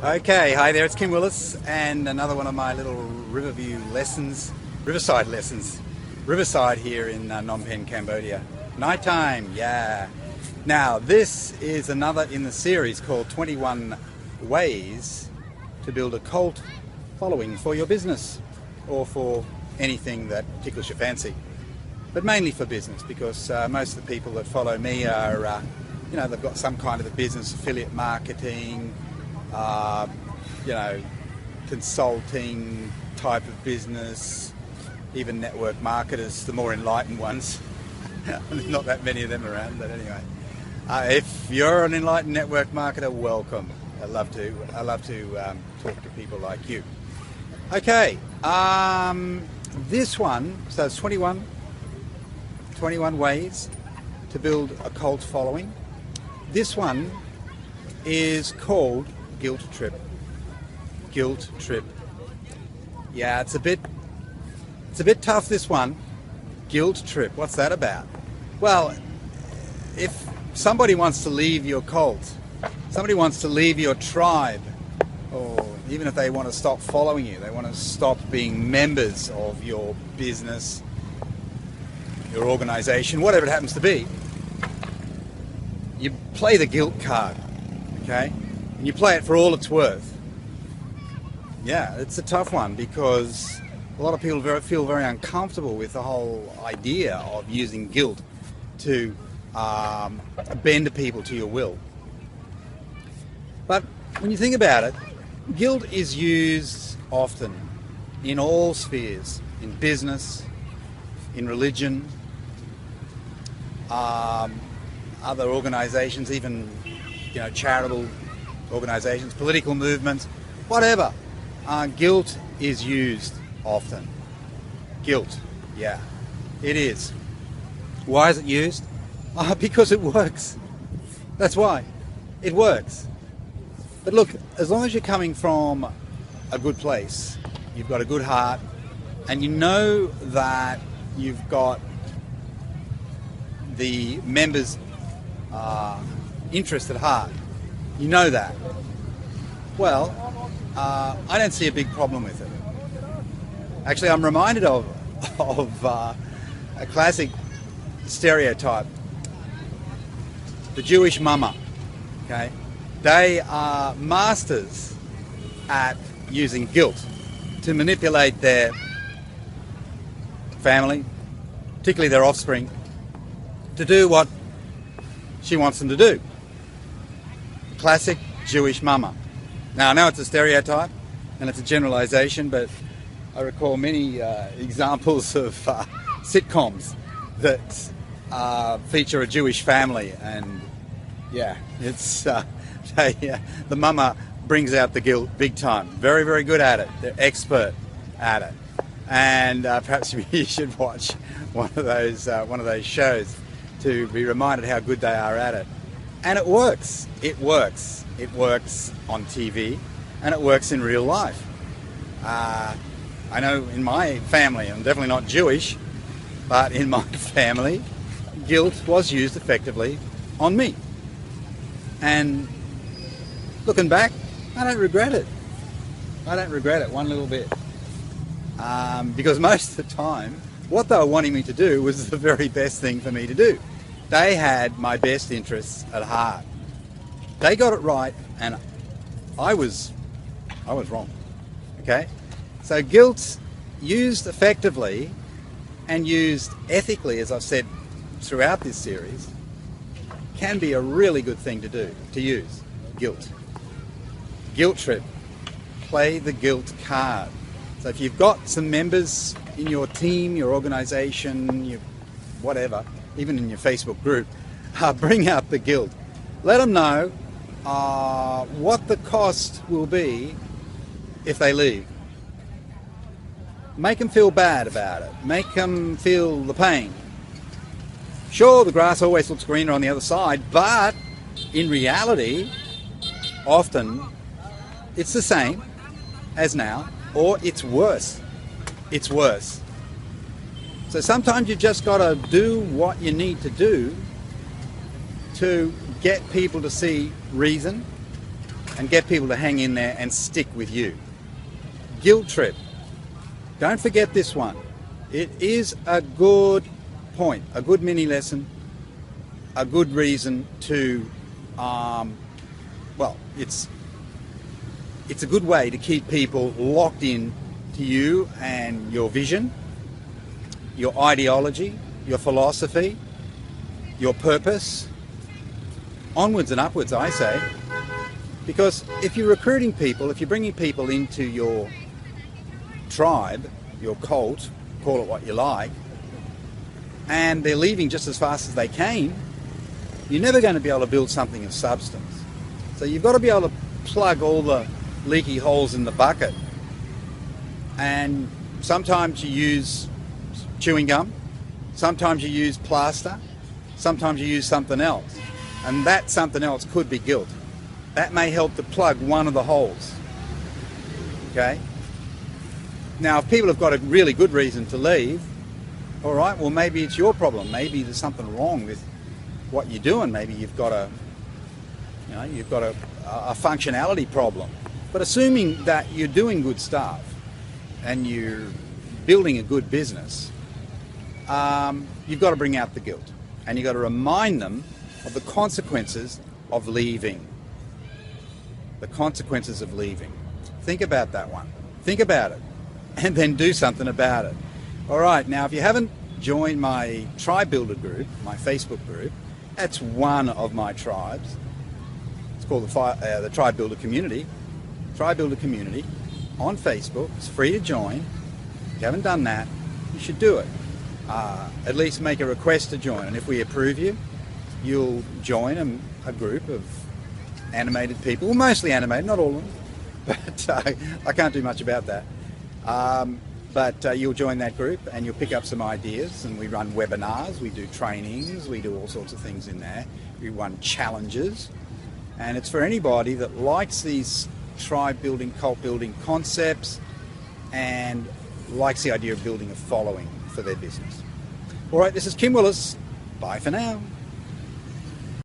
Okay, hi there, it's Kim Willis and another one of my little Riverside lessons. Riverside here in Phnom Penh, Cambodia. Nighttime, yeah. Now, this is another in the series called 21 Ways to Build a Cult Following for your business or for anything that tickles your fancy. But mainly for business, because most of the people that follow me are, they've got some kind of a business, affiliate marketing, consulting type of business, even network marketers, the more enlightened ones. There's not that many of them around, but anyway. If you're an enlightened network marketer, welcome. I love to talk to people like you. Okay, this one, so it's 21 ways to build a cult following. This one is called Guilt Trip. Guilt Trip. Yeah, it's a bit tough, this one. Guilt Trip. What's that about? Well, if somebody wants to leave your cult, somebody wants to leave your tribe, or even if they want to stop following you, they want to stop being members of your business, your organization, whatever it happens to be, you play the guilt card, okay? And you play it for all it's worth. Yeah, it's a tough one because a lot of people feel very uncomfortable with the whole idea of using guilt to bend people to your will. But when you think about it, guilt is used often in all spheres, in business, in religion, other organizations, even charitable organizations, political movements, whatever. Guilt is used often. Guilt, yeah, it is. Why is it used? Because it works. That's why. It works. But look, as long as you're coming from a good place, you've got a good heart, and you know that you've got the members' interest at heart, you know that, well, I don't see a big problem with it. Actually, I'm reminded of a classic stereotype, the Jewish mama, okay? They are masters at using guilt to manipulate their family, particularly their offspring, to do what she wants them to do. Classic Jewish mama. Now, I know it's a stereotype and it's a generalization, but I recall many examples of sitcoms that feature a Jewish family, and yeah, it's the mama brings out the guilt big time. Very, very good at it. They're expert at it, and perhaps you should watch one of those shows to be reminded how good they are at it. And it works. It works. It works on TV, and it works in real life. I know in my family, I'm definitely not Jewish, but in my family, guilt was used effectively on me. And looking back, I don't regret it. I don't regret it one little bit. Because most of the time, what they were wanting me to do was the very best thing for me to do. They had my best interests at heart. They got it right, and I was wrong. Okay? So guilt used effectively and used ethically, as I've said throughout this series, can be a really good thing to use. Guilt. Guilt trip. Play the guilt card. So if you've got some members in your team, your organization, your whatever, even in your Facebook group, bring out the guilt. Let them know what the cost will be if they leave. Make them feel bad about it. Make them feel the pain. Sure, the grass always looks greener on the other side, but in reality, often it's the same as now, or it's worse. It's worse. So sometimes you've just got to do what you need to do to get people to see reason and get people to hang in there and stick with you. Guilt trip. Don't forget this one. It is a good point, a good mini lesson, a good reason to, well, it's a good way to keep people locked in to you and your vision, your ideology, your philosophy, your purpose, onwards and upwards, I say. Because if you're recruiting people, if you're bringing people into your tribe, your cult, call it what you like, and they're leaving just as fast as they came, you're never going to be able to build something of substance. So you've got to be able to plug all the leaky holes in the bucket. And sometimes you use chewing gum, sometimes you use plaster, sometimes you use something else. And that something else could be guilt. That may help to plug one of the holes. Okay? Now, if people have got a really good reason to leave, all right, well, maybe it's your problem. Maybe there's something wrong with what you're doing. Maybe you've got a functionality problem. But assuming that you're doing good stuff and you're building a good business, you've got to bring out the guilt. And you've got to remind them of the consequences of leaving. The consequences of leaving. Think about that one. Think about it. And then do something about it. All right, now if you haven't joined my Tribe Builder group, my Facebook group, that's one of my tribes. It's called the Tribe Builder Community. Tribe Builder Community on Facebook. It's free to join. If you haven't done that, you should do it. At least make a request to join. And if we approve you, you'll join a group of animated people. Well, mostly animated, not all of them. But I can't do much about that. But you'll join that group and you'll pick up some ideas, and we run webinars, we do trainings, we do all sorts of things in there. We run challenges, and it's for anybody that likes these tribe building, cult building concepts and likes the idea of building a following for their business. All right, this is Kim Willis. Bye for now.